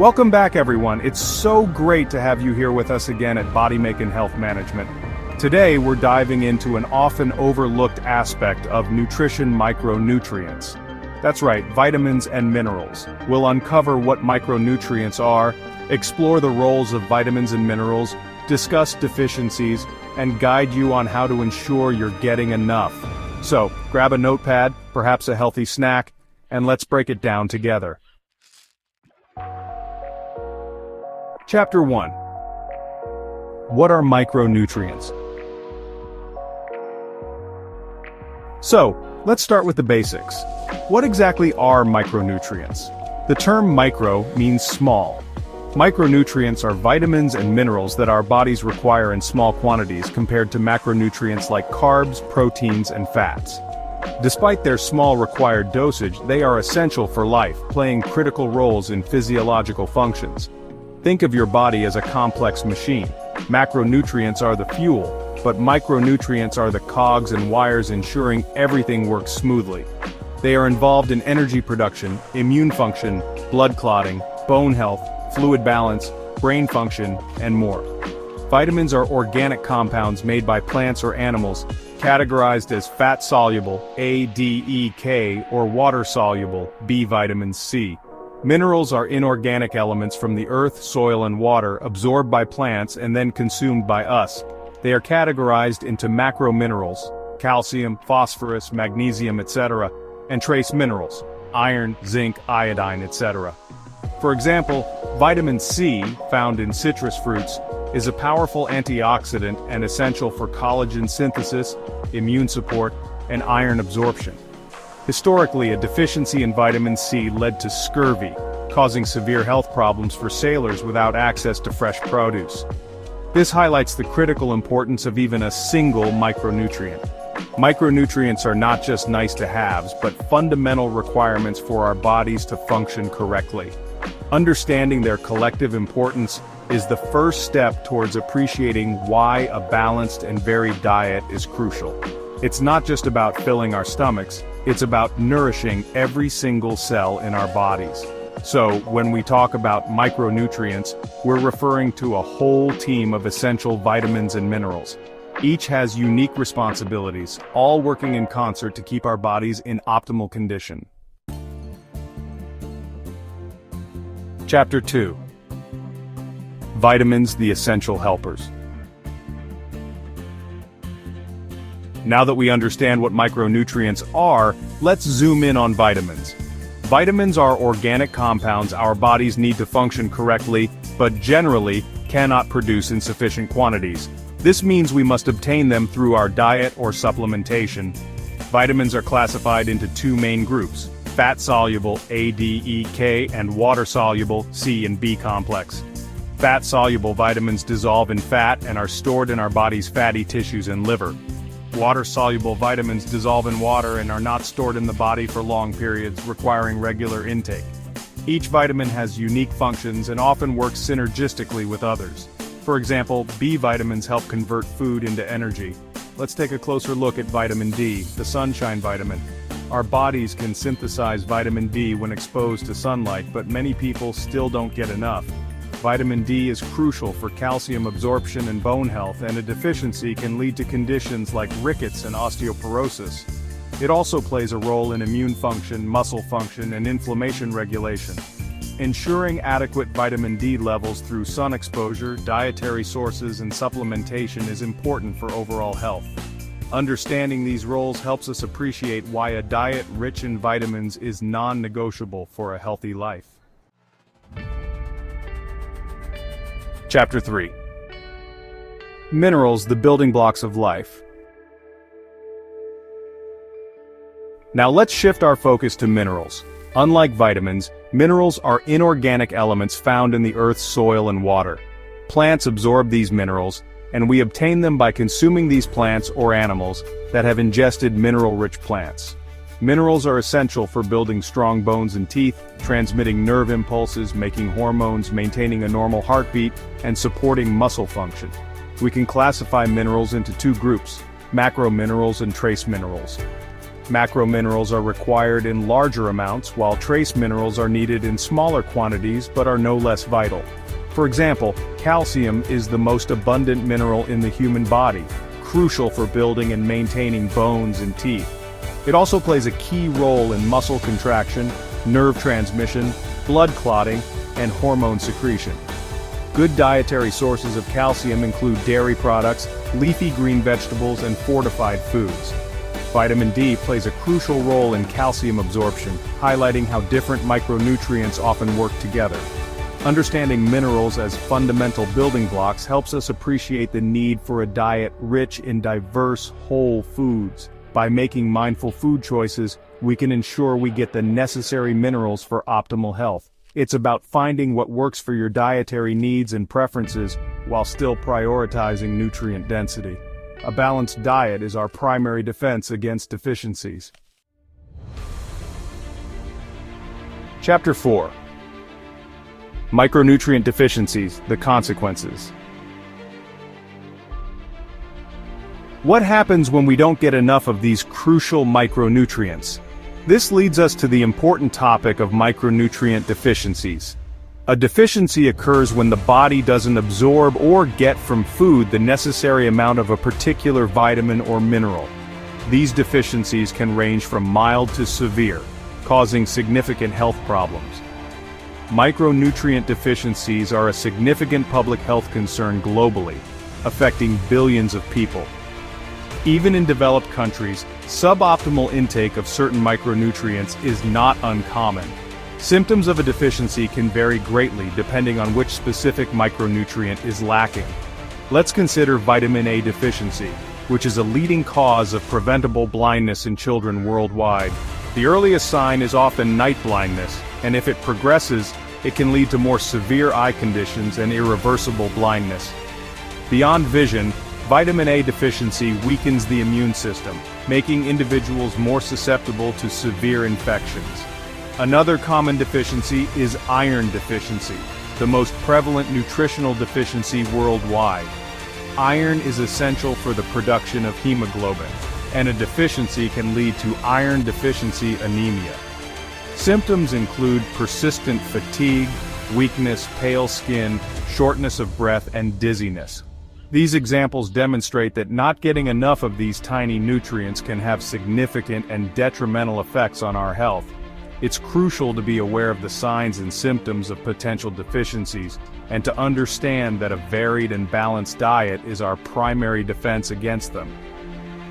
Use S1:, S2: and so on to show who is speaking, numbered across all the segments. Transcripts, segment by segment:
S1: Welcome back, everyone. It's so great to have you here with us again at BodyMake Health Management. Today, we're diving into an often overlooked aspect of nutrition: micronutrients. That's right, vitamins and minerals. We'll uncover what micronutrients are, explore the roles of vitamins and minerals, discuss deficiencies, and guide you on how to ensure you're getting enough. So, grab a notepad, perhaps a healthy snack, and let's break it down together. Chapter 1. What are micronutrients? So, let's start with the basics. What exactly are micronutrients? The term micro means small. Micronutrients are vitamins and minerals that our bodies require in small quantities compared to macronutrients like carbs, proteins, and fats. Despite their small required dosage, they are essential for life, playing critical roles in physiological functions. Think of your body as a complex machine. Macronutrients are the fuel, but micronutrients are the cogs and wires ensuring everything works smoothly. They are involved in energy production, immune function, blood clotting, bone health, fluid balance, brain function, and more. Vitamins are organic compounds made by plants or animals, categorized as fat-soluble, A, D, E, K, or water-soluble, B vitamin C. Minerals are inorganic elements from the earth, soil, and water absorbed by plants and then consumed by us. They are categorized into macrominerals, calcium, phosphorus, magnesium, etc., and trace minerals, iron, zinc, iodine, etc. For example, vitamin C, found in citrus fruits, is a powerful antioxidant and essential for collagen synthesis, immune support, and iron absorption. Historically, a deficiency in vitamin C led to scurvy, causing severe health problems for sailors without access to fresh produce. This highlights the critical importance of even a single micronutrient. Micronutrients are not just nice-to-haves, but fundamental requirements for our bodies to function correctly. Understanding their collective importance is the first step towards appreciating why a balanced and varied diet is crucial. It's not just about filling our stomachs, it's about nourishing every single cell in our bodies. So, when we talk about micronutrients, we're referring to a whole team of essential vitamins and minerals. Each has unique responsibilities, all working in concert to keep our bodies in optimal condition. Chapter 2. Vitamins, the essential helpers. Now that we understand what micronutrients are, let's zoom in on vitamins. Vitamins are organic compounds our bodies need to function correctly, but generally cannot produce in sufficient quantities. This means we must obtain them through our diet or supplementation. Vitamins are classified into two main groups: fat-soluble A, D, E, K, and water-soluble C and B complex. Fat-soluble vitamins dissolve in fat and are stored in our body's fatty tissues and liver. Water-soluble vitamins dissolve in water and are not stored in the body for long periods, requiring regular intake. Each vitamin has unique functions and often works synergistically with others. For example, B vitamins help convert food into energy. Let's take a closer look at vitamin D, the sunshine vitamin. Our bodies can synthesize vitamin D when exposed to sunlight, but many people still don't get enough. Vitamin D is crucial for calcium absorption and bone health, and a deficiency can lead to conditions like rickets and osteoporosis. It also plays a role in immune function, muscle function, and inflammation regulation. Ensuring adequate vitamin D levels through sun exposure, dietary sources, and supplementation is important for overall health. Understanding these roles helps us appreciate why a diet rich in vitamins is non-negotiable for a healthy life. Chapter 3. Minerals, the building blocks of life. Now let's shift our focus to minerals. Unlike vitamins, minerals are inorganic elements found in the Earth's soil and water. Plants absorb these minerals, and we obtain them by consuming these plants or animals that have ingested mineral-rich plants. Minerals are essential for building strong bones and teeth, transmitting nerve impulses, making hormones, maintaining a normal heartbeat, and supporting muscle function. We can classify minerals into two groups: macrominerals and trace minerals. Macro minerals are required in larger amounts, while trace minerals are needed in smaller quantities but are no less vital. For example, calcium is the most abundant mineral in the human body, crucial for building and maintaining bones and teeth. It also plays a key role in muscle contraction, nerve transmission, blood clotting, and hormone secretion. Good dietary sources of calcium include dairy products, leafy green vegetables, and fortified foods. Vitamin D plays a crucial role in calcium absorption, highlighting how different micronutrients often work together. Understanding minerals as fundamental building blocks helps us appreciate the need for a diet rich in diverse, whole foods. By making mindful food choices, we can ensure we get the necessary minerals for optimal health. It's about finding what works for your dietary needs and preferences while still prioritizing nutrient density. A balanced diet is our primary defense against deficiencies. Chapter 4. Micronutrient deficiencies, the consequences. What happens when we don't get enough of these crucial micronutrients? This leads us to the important topic of micronutrient deficiencies. A deficiency occurs when the body doesn't absorb or get from food the necessary amount of a particular vitamin or mineral. These deficiencies can range from mild to severe, causing significant health problems. Micronutrient deficiencies are a significant public health concern globally, affecting billions of people. Even in developed countries, suboptimal intake of certain micronutrients is not uncommon. Symptoms of a deficiency can vary greatly depending on which specific micronutrient is lacking. Let's consider vitamin A deficiency, which is a leading cause of preventable blindness in children worldwide. The earliest sign is often night blindness, and if it progresses, it can lead to more severe eye conditions and irreversible blindness. Beyond vision, vitamin A deficiency weakens the immune system, making individuals more susceptible to severe infections. Another common deficiency is iron deficiency, the most prevalent nutritional deficiency worldwide. Iron is essential for the production of hemoglobin, and a deficiency can lead to iron deficiency anemia. Symptoms include persistent fatigue, weakness, pale skin, shortness of breath, and dizziness. These examples demonstrate that not getting enough of these tiny nutrients can have significant and detrimental effects on our health. It's crucial to be aware of the signs and symptoms of potential deficiencies, and to understand that a varied and balanced diet is our primary defense against them.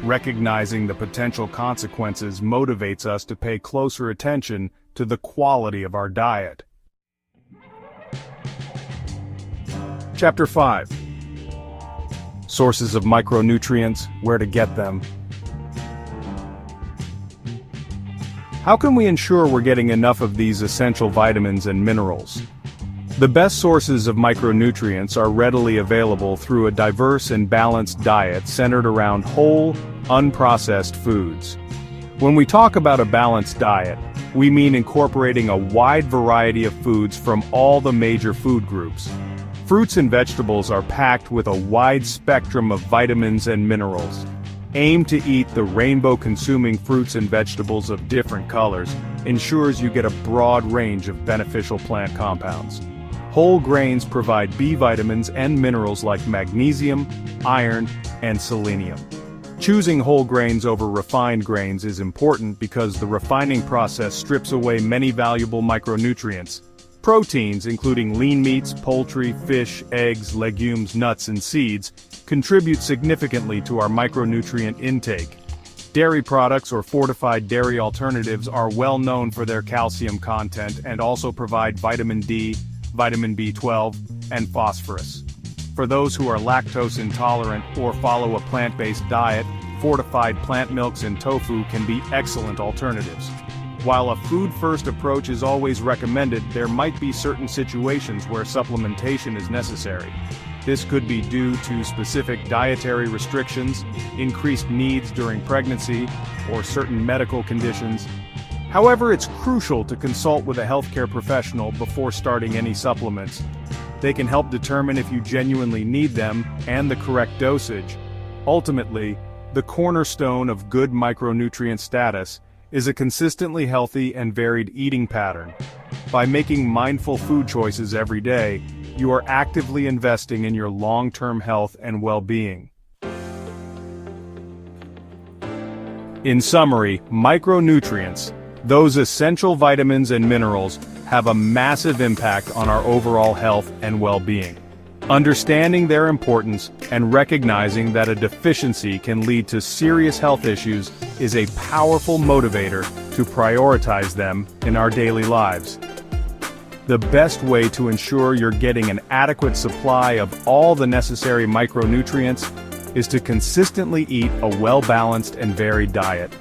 S1: Recognizing the potential consequences motivates us to pay closer attention to the quality of our diet. Chapter 5. Sources of micronutrients, where to get them. How can we ensure we're getting enough of these essential vitamins and minerals? The best sources of micronutrients are readily available through a diverse and balanced diet centered around whole, unprocessed foods. When we talk about a balanced diet, we mean incorporating a wide variety of foods from all the major food groups. Fruits and vegetables are packed with a wide spectrum of vitamins and minerals. Aim to eat the rainbow-consuming fruits and vegetables of different colors ensures you get a broad range of beneficial plant compounds. Whole grains provide B vitamins and minerals like magnesium, iron, and selenium. Choosing whole grains over refined grains is important because the refining process strips away many valuable micronutrients. Proteins, including lean meats, poultry, fish, eggs, legumes, nuts, and seeds, contribute significantly to our micronutrient intake. Dairy products or fortified dairy alternatives are well known for their calcium content and also provide vitamin D, vitamin B12, and phosphorus. For those who are lactose intolerant or follow a plant-based diet, fortified plant milks and tofu can be excellent alternatives. While a food-first approach is always recommended, there might be certain situations where supplementation is necessary. This could be due to specific dietary restrictions, increased needs during pregnancy, or certain medical conditions. However, it's crucial to consult with a healthcare professional before starting any supplements. They can help determine if you genuinely need them and the correct dosage. Ultimately, The cornerstone of good micronutrient status is a consistently healthy and varied eating pattern. By making mindful food choices every day, you are actively investing in your long-term health and well-being. In summary, micronutrients, those essential vitamins and minerals, have a massive impact on our overall health and well-being. Understanding their importance and recognizing that a deficiency can lead to serious health issues is a powerful motivator to prioritize them in our daily lives. The best way to ensure you're getting an adequate supply of all the necessary micronutrients is to consistently eat a well-balanced and varied diet.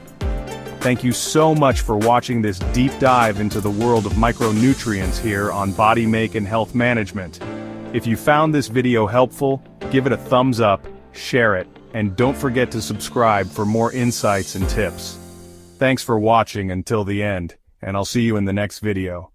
S1: Thank you so much for watching this deep dive into the world of micronutrients here on Body Make and Health Management. If you found this video helpful, give it a thumbs up, share it, and don't forget to subscribe for more insights and tips. Thanks for watching until the end, and I'll see you in the next video.